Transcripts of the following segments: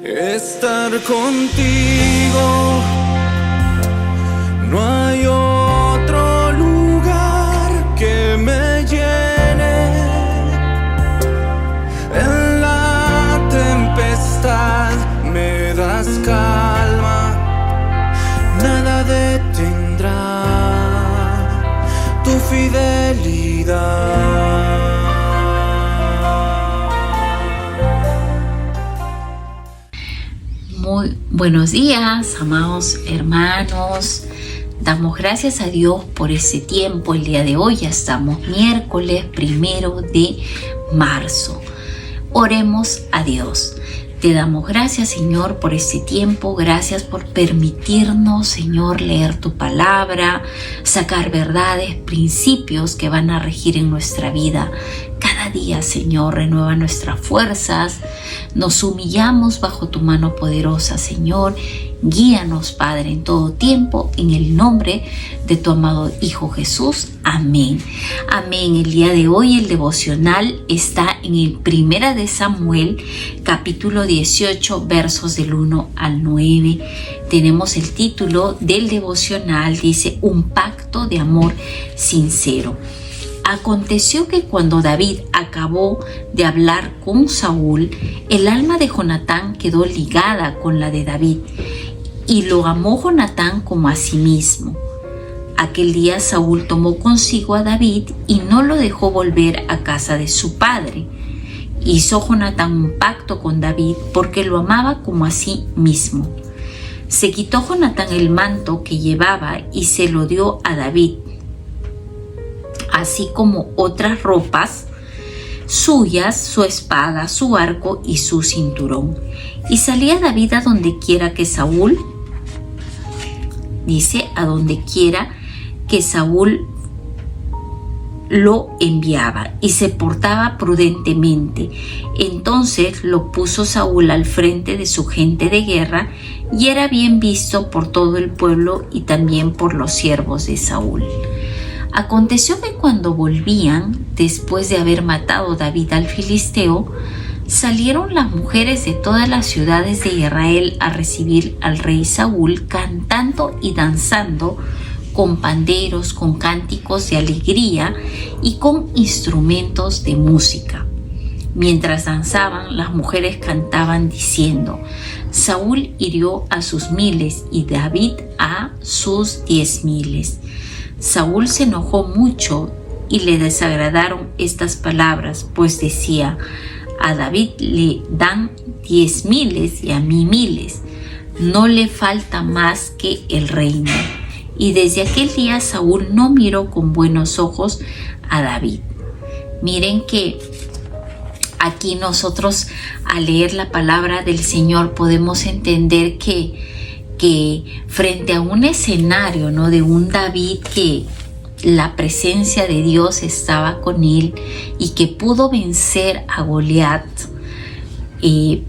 estar contigo. No hay otro lugar que me llene. En la tempestad me das calma, nada detendrá tu fidelidad. Muy buenos días, amados hermanos. Damos gracias a Dios por este tiempo. El día de hoy ya estamos miércoles 1 de marzo. Oremos a Dios. Te damos gracias, Señor, por este tiempo. Gracias por permitirnos, Señor, leer tu palabra, sacar verdades, principios que van a regir en nuestra vida. Cada día, Señor, renueva nuestras fuerzas. Nos humillamos bajo tu mano poderosa, Señor. Guíanos, Padre, en todo tiempo, en el nombre de tu amado Hijo Jesús. Amén. Amén. El día de hoy el devocional está en el 1 de Samuel, capítulo 18, versos del 1 al 9. Tenemos el título del devocional, dice: Un pacto de amor sincero. Aconteció que cuando David acabó de hablar con Saúl, el alma de Jonatán quedó ligada con la de David, y lo amó Jonatán como a sí mismo. Aquel día Saúl tomó consigo a David y no lo dejó volver a casa de su padre. Hizo Jonatán un pacto con David porque lo amaba como a sí mismo. Se quitó Jonatán el manto que llevaba y se lo dio a David, así como otras ropas suyas, su espada, su arco y su cinturón. Y salía David a donde quiera que Saúl, lo enviaba, y se portaba prudentemente. Entonces lo puso Saúl al frente de su gente de guerra, y era bien visto por todo el pueblo y también por los siervos de Saúl. Aconteció que cuando volvían, después de haber matado David al filisteo, salieron las mujeres de todas las ciudades de Israel a recibir al rey Saúl, cantando y danzando, con panderos, con cánticos de alegría y con instrumentos de música. Mientras danzaban, las mujeres cantaban diciendo: Saúl hirió a sus 1000 y David a sus 10,000. Saúl se enojó mucho y le desagradaron estas palabras, pues decía: a David le dan 10,000 y a mí 1000. No le falta más que el reino. Y desde aquel día Saúl no miró con buenos ojos a David. Miren que aquí nosotros, al leer la palabra del Señor, podemos entender que frente a un escenario, ¿no?, de un David que la presencia de Dios estaba con él y que pudo vencer a Goliat,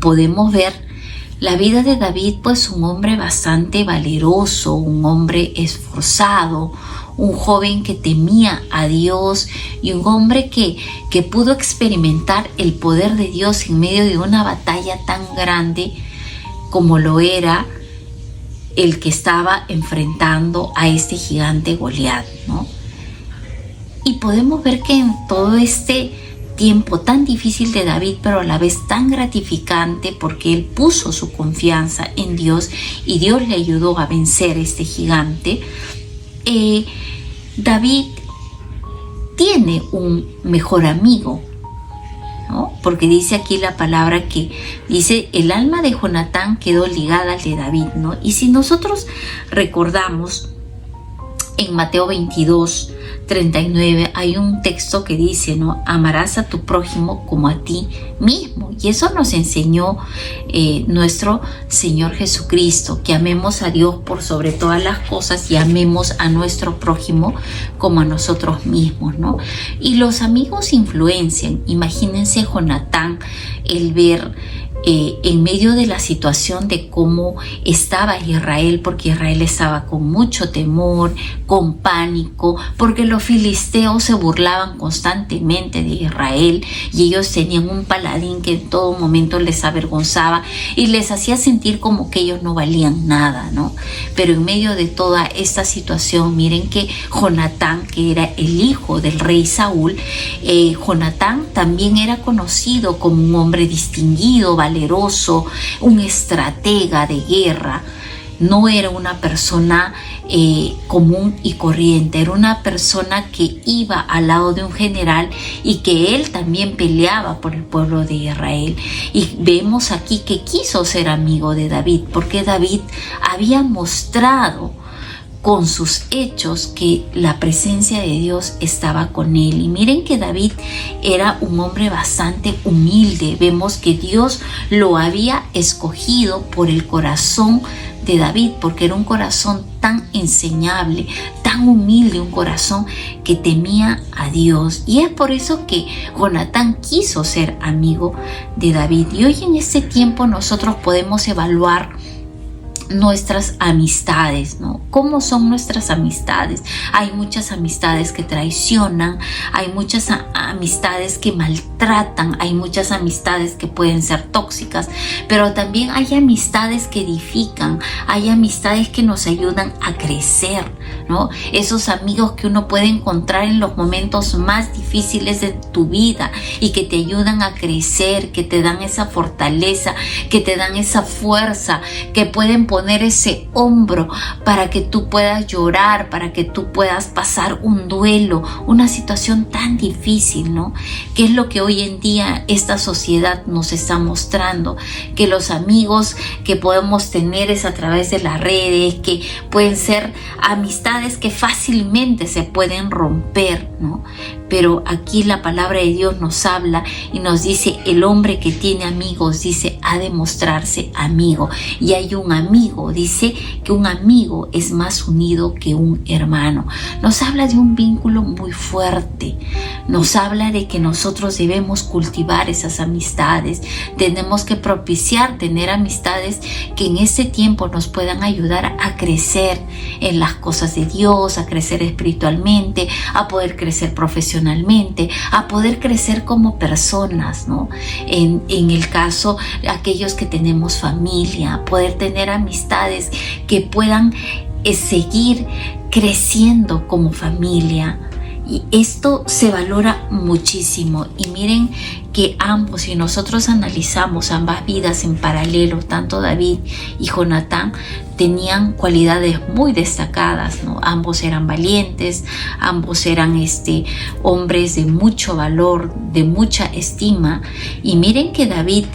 podemos ver la vida de David, pues un hombre bastante valeroso, un hombre esforzado, un joven que temía a Dios y un hombre que pudo experimentar el poder de Dios en medio de una batalla tan grande como lo era el que estaba enfrentando a este gigante Goliat, ¿no? Y podemos ver que en todo este tiempo tan difícil de David, pero a la vez tan gratificante, porque él puso su confianza en Dios y Dios le ayudó a vencer este gigante, David tiene un mejor amigo, ¿no? Porque dice aquí la palabra que dice: el alma de Jonatán quedó ligada al de David, ¿no? Y si nosotros recordamos en Mateo 22:39 hay un texto que dice, ¿no?, amarás a tu prójimo como a ti mismo. Y eso nos enseñó nuestro Señor Jesucristo, que amemos a Dios por sobre todas las cosas y amemos a nuestro prójimo como a nosotros mismos, ¿no? Y los amigos influencian. Imagínense Jonatán, el ver en medio de la situación de cómo estaba Israel, porque Israel estaba con mucho temor, con pánico, porque los filisteos se burlaban constantemente de Israel y ellos tenían un paladín que en todo momento les avergonzaba y les hacía sentir como que ellos no valían nada, ¿no? Pero en medio de toda esta situación, miren que Jonatán, que era el hijo del rey Saúl, Jonatán también era conocido como un hombre distinguido, valeroso, un estratega de guerra. No era una persona común y corriente, era una persona que iba al lado de un general y que él también peleaba por el pueblo de Israel. Y vemos aquí que quiso ser amigo de David, porque David había mostrado con sus hechos que la presencia de Dios estaba con él. Y miren que David era un hombre bastante humilde. Vemos que Dios lo había escogido por el corazón de David, porque era un corazón tan enseñable, tan humilde, un corazón que temía a Dios. Y es por eso que Jonatán quiso ser amigo de David. Y hoy en este tiempo nosotros podemos evaluar nuestras amistades, ¿no? ¿Cómo son nuestras amistades? Hay muchas amistades que traicionan, hay muchas amistades que maltratan, hay muchas amistades que pueden ser tóxicas, pero también hay amistades que edifican, hay amistades que nos ayudan a crecer, ¿no? Esos amigos que uno puede encontrar en los momentos más difíciles de tu vida y que te ayudan a crecer, que te dan esa fortaleza, que te dan esa fuerza, que pueden poner ese hombro para que tú puedas llorar, para que tú puedas pasar un duelo, una situación tan difícil, ¿no? Que es lo que hoy en día esta sociedad nos está mostrando, que los amigos que podemos tener es a través de las redes, que pueden ser amistades que fácilmente se pueden romper, ¿no? Pero aquí la palabra de Dios nos habla y nos dice, el hombre que tiene amigos, dice, ha de mostrarse amigo. Y hay un amigo, dice que un amigo es más unido que un hermano. Nos habla de un vínculo muy fuerte. Nos habla de que nosotros debemos cultivar esas amistades. Tenemos que propiciar tener amistades que en este tiempo nos puedan ayudar a crecer en las cosas de Dios, a crecer espiritualmente, a poder crecer profesionalmente, a poder crecer como personas, ¿no? En el caso de aquellos que tenemos familia, poder tener amistades que puedan seguir creciendo como familia. Y esto se valora muchísimo. Y miren que ambos, si nosotros analizamos ambas vidas en paralelo, tanto David y Jonatán tenían cualidades muy destacadas, ¿no? Ambos eran valientes, ambos eran hombres de mucho valor, de mucha estima. Y miren que David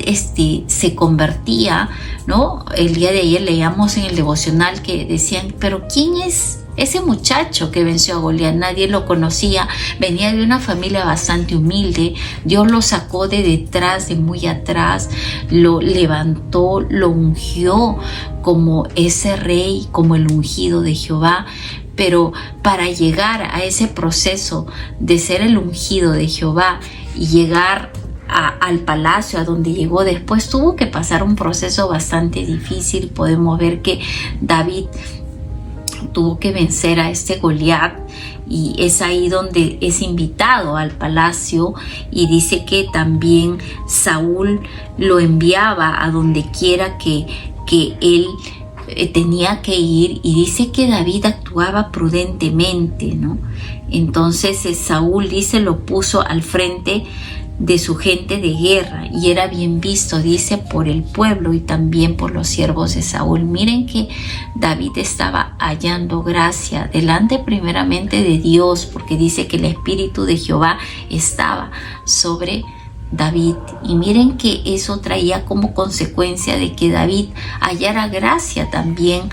se convertía, ¿no? El día de ayer leíamos en el devocional que decían, pero ¿quién es ese muchacho que venció a Goliat? Nadie lo conocía, venía de una familia bastante humilde. Dios lo sacó de detrás, de muy atrás, lo levantó, lo ungió como ese rey, como el ungido de Jehová. Pero para llegar a ese proceso de ser el ungido de Jehová y llegar al palacio a donde llegó después, tuvo que pasar un proceso bastante difícil. Podemos ver que David tuvo que vencer a Goliat, y es ahí donde es invitado al palacio, y dice que también Saúl lo enviaba a donde quiera que él tenía que ir, y dice que David actuaba prudentemente, ¿no? Entonces Saúl, dice, lo puso al frente de su gente de guerra y era bien visto, dice, por el pueblo y también por los siervos de Saúl. Miren que David estaba hallando gracia delante primeramente de Dios, porque dice que el Espíritu de Jehová estaba sobre David. Y miren que eso traía como consecuencia de que David hallara gracia también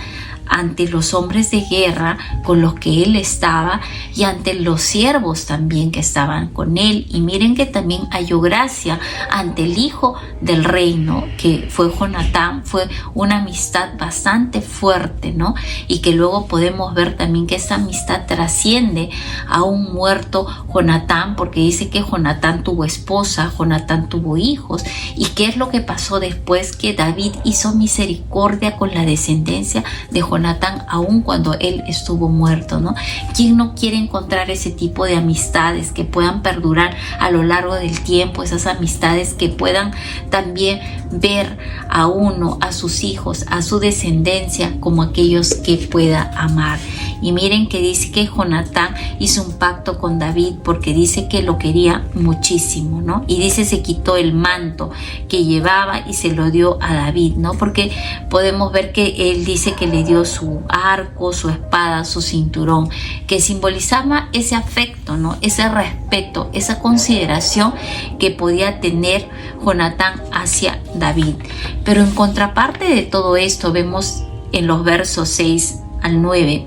ante los hombres de guerra con los que él estaba y ante los siervos también que estaban con él. Y miren que también halló gracia ante el hijo del rey, ¿no? Que fue Jonatán. Fue una amistad bastante fuerte, ¿no? Y que luego podemos ver también que esa amistad trasciende a un muerto Jonatán, porque dice que Jonatán tuvo esposa, Jonatán tuvo hijos. ¿Y qué es lo que pasó después? Que David hizo misericordia con la descendencia de Jonatán aun cuando él estuvo muerto, ¿no? ¿Quién no quiere encontrar ese tipo de amistades que puedan perdurar a lo largo del tiempo? Esas amistades que puedan también ver a uno, a sus hijos, a su descendencia como aquellos que pueda amar. Y miren que dice que Jonatán hizo un pacto con David porque dice que lo quería muchísimo, ¿no? Y dice se quitó el manto que llevaba y se lo dio a David, ¿no? Porque podemos ver que él dice que le dio su arco, su espada, su cinturón, que simbolizaba ese afecto, ¿no? Ese respeto, esa consideración que podía tener Jonatán hacia David. Pero en contraparte de todo esto vemos en los versos 6 al 9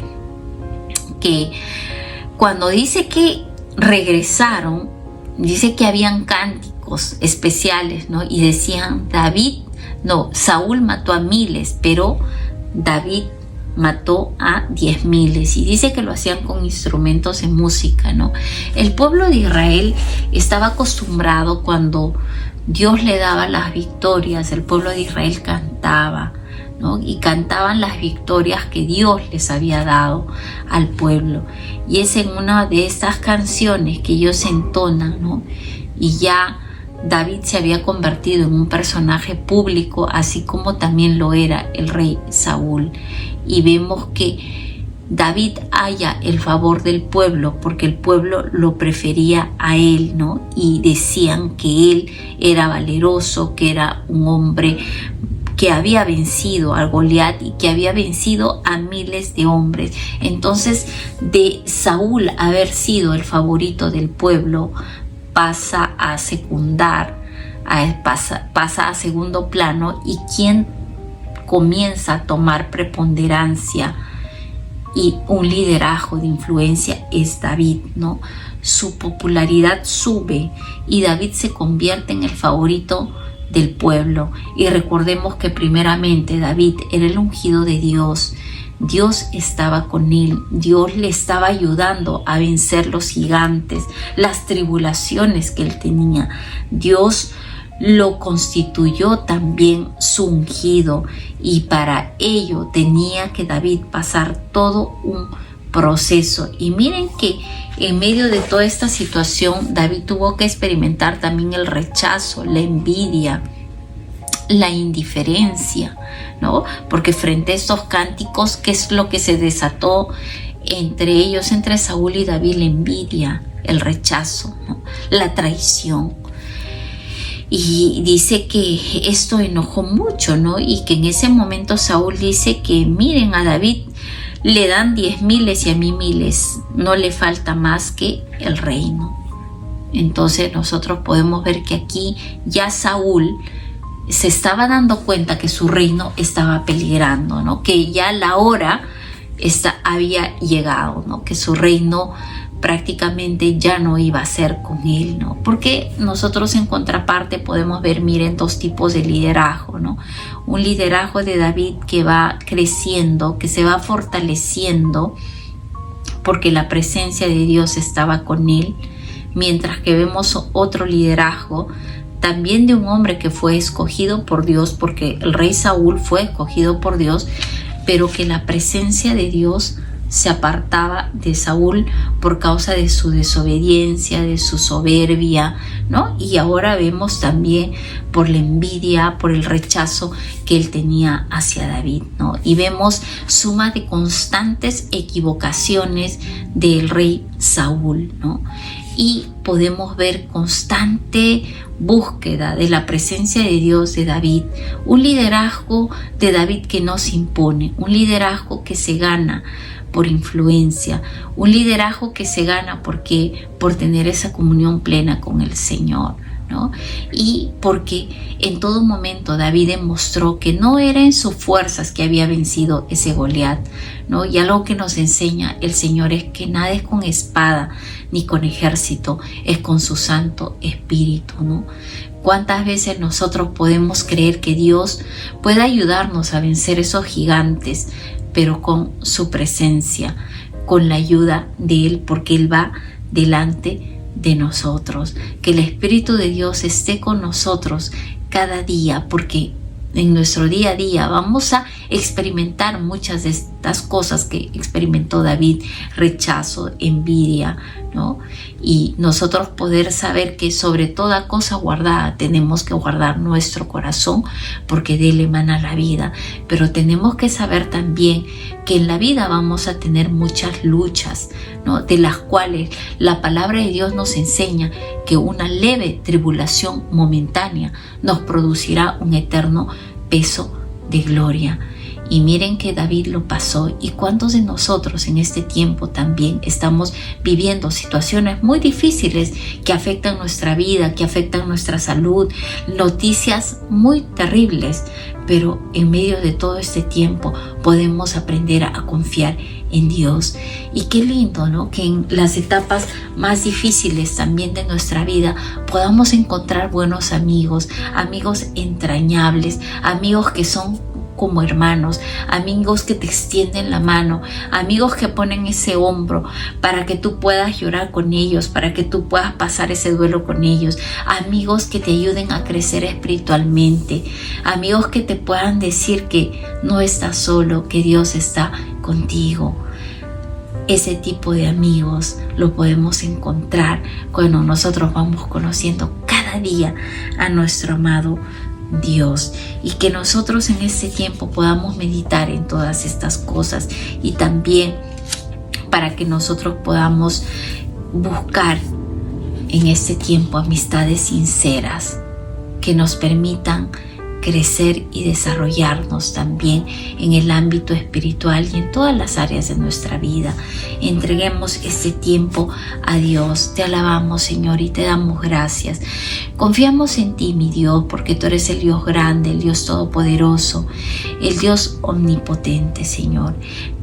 que cuando dice que regresaron, dice que habían cánticos especiales, ¿no? Y decían Saúl mató a miles, pero David mató a 10,000. Y dice que lo hacían con instrumentos de música, ¿no? El pueblo de Israel estaba acostumbrado cuando Dios le daba las victorias, el pueblo de Israel cantaba, ¿no? Y cantaban las victorias que Dios les había dado al pueblo. Y es en una de estas canciones que ellos entonan, ¿no? Y ya David se había convertido en un personaje público, así como también lo era el rey Saúl. Y vemos que David halla el favor del pueblo porque el pueblo lo prefería a él, ¿no? Y decían que él era valeroso, que era un hombre que había vencido al Goliat y que había vencido a miles de hombres. Entonces, de Saúl haber sido el favorito del pueblo, pasa a secundar, pasa a segundo plano, y quien comienza a tomar preponderancia y un liderazgo de influencia es David, ¿no? Su popularidad sube y David se convierte en el favorito del pueblo. Y recordemos que primeramente David era el ungido de Dios. Dios estaba con él, Dios le estaba ayudando a vencer los gigantes, las tribulaciones que él tenía. Dios lo constituyó también su ungido, y para ello tenía que David pasar todo un proceso. Y miren que en medio de toda esta situación David tuvo que experimentar también el rechazo, la envidia, la indiferencia, ¿no? Porque frente a estos cánticos, ¿qué es lo que se desató entre ellos, entre Saúl y David? La envidia, el rechazo, ¿no? La traición. Y dice que esto enojó mucho, ¿no? Y que en ese momento Saúl dice que miren, a David le dan 10,000 y a mí 1,000, no le falta más que el reino. Entonces nosotros podemos ver que aquí ya Saúl se estaba dando cuenta que su reino estaba peligrando, ¿no? Que ya la hora había llegado, ¿no? Que su reino prácticamente ya no iba a ser con él, ¿no? Porque nosotros en contraparte podemos ver, miren, dos tipos de liderazgo, ¿no? Un liderazgo de David que va creciendo, que se va fortaleciendo porque la presencia de Dios estaba con él, mientras que vemos otro liderazgo también de un hombre que fue escogido por Dios, porque el rey Saúl fue escogido por Dios, pero que la presencia de Dios se apartaba de Saúl por causa de su desobediencia, de su soberbia, ¿no? Y ahora vemos también por la envidia, por el rechazo que él tenía hacia David, ¿no? Y vemos suma de constantes equivocaciones del rey Saúl, ¿no? Y podemos ver constante búsqueda de la presencia de Dios de David, un liderazgo de David que no se impone, un liderazgo que se gana por influencia, un liderazgo que se gana por tener esa comunión plena con el Señor, ¿no? Y porque en todo momento David demostró que no era en sus fuerzas que había vencido ese Goliat, ¿no? Y algo que nos enseña el Señor es que nada es con espada ni con ejército, es con su Santo Espíritu, ¿no? ¿Cuántas veces nosotros podemos creer que Dios puede ayudarnos a vencer esos gigantes, pero con su presencia, con la ayuda de Él, porque Él va delante de nosotros? Que el Espíritu de Dios esté con nosotros cada día, porque en nuestro día a día vamos a experimentar muchas de estas cosas que experimentó David: rechazo, envidia, ¿no? Y nosotros poder saber que sobre toda cosa guardada tenemos que guardar nuestro corazón, porque de él emana la vida. Pero tenemos que saber también que en la vida vamos a tener muchas luchas, ¿no? De las cuales la palabra de Dios nos enseña que una leve tribulación momentánea nos producirá un eterno peso de gloria. Y miren que David lo pasó. ¿Y cuántos de nosotros en este tiempo también estamos viviendo situaciones muy difíciles que afectan nuestra vida, que afectan nuestra salud, noticias muy terribles? Pero en medio de todo este tiempo podemos aprender a confiar en Dios. Y qué lindo, ¿no? Que en las etapas más difíciles también de nuestra vida podamos encontrar buenos amigos, amigos entrañables, amigos que son como hermanos, amigos que te extienden la mano, amigos que ponen ese hombro para que tú puedas llorar con ellos, para que tú puedas pasar ese duelo con ellos, amigos que te ayuden a crecer espiritualmente, amigos que te puedan decir que no estás solo, que Dios está contigo. Ese tipo de amigos lo podemos encontrar cuando nosotros vamos conociendo cada día a nuestro amado Dios, y que nosotros en este tiempo podamos meditar en todas estas cosas, y también para que nosotros podamos buscar en este tiempo amistades sinceras que nos permitan crecer y desarrollarnos también en el ámbito espiritual y en todas las áreas de nuestra vida. Entreguemos este tiempo a Dios. Te alabamos, Señor, y te damos gracias. Confiamos en ti, mi Dios, porque tú eres el Dios grande, el Dios todopoderoso, el Dios omnipotente, Señor.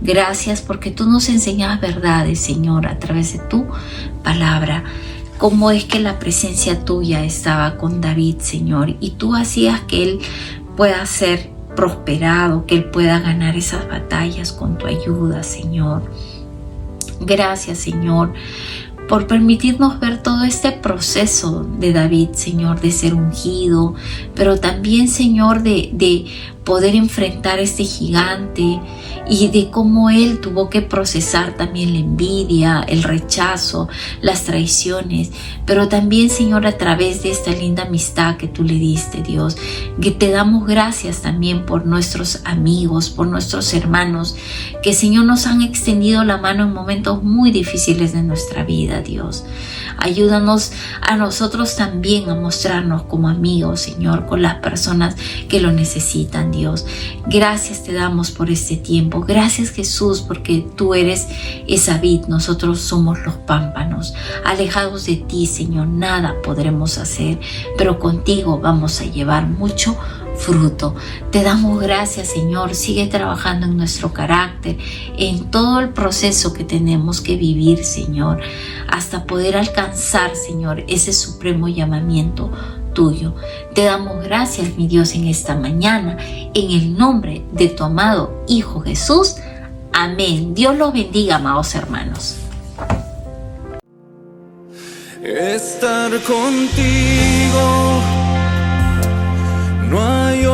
Gracias porque tú nos enseñas verdades, Señor, a través de tu palabra. Cómo es que la presencia tuya estaba con David, Señor, y tú hacías que él pueda ser prosperado, que él pueda ganar esas batallas con tu ayuda, Señor. Gracias, Señor, por permitirnos ver todo este proceso de David, Señor, de ser ungido, pero también, Señor, de poder enfrentar este gigante, y de cómo él tuvo que procesar también la envidia, el rechazo, las traiciones, pero también, Señor, a través de esta linda amistad que tú le diste, Dios, que te damos gracias también por nuestros amigos, por nuestros hermanos, que, Señor, nos han extendido la mano en momentos muy difíciles de nuestra vida, Dios. Ayúdanos a nosotros también a mostrarnos como amigos, Señor, con las personas que lo necesitan, Dios. Gracias te damos por este tiempo. Gracias, Jesús, porque tú eres esa vid, nosotros somos los pámpanos. Alejados de ti, Señor, nada podremos hacer, pero contigo vamos a llevar mucho fruto. Te damos gracias, Señor. Sigue trabajando en nuestro carácter, en todo el proceso que tenemos que vivir, Señor, hasta poder alcanzar, Señor, ese supremo llamamiento tuyo. Te damos gracias, mi Dios, en esta mañana, en el nombre de tu amado Hijo Jesús. Amén. Dios los bendiga, amados hermanos. Estar contigo, no hay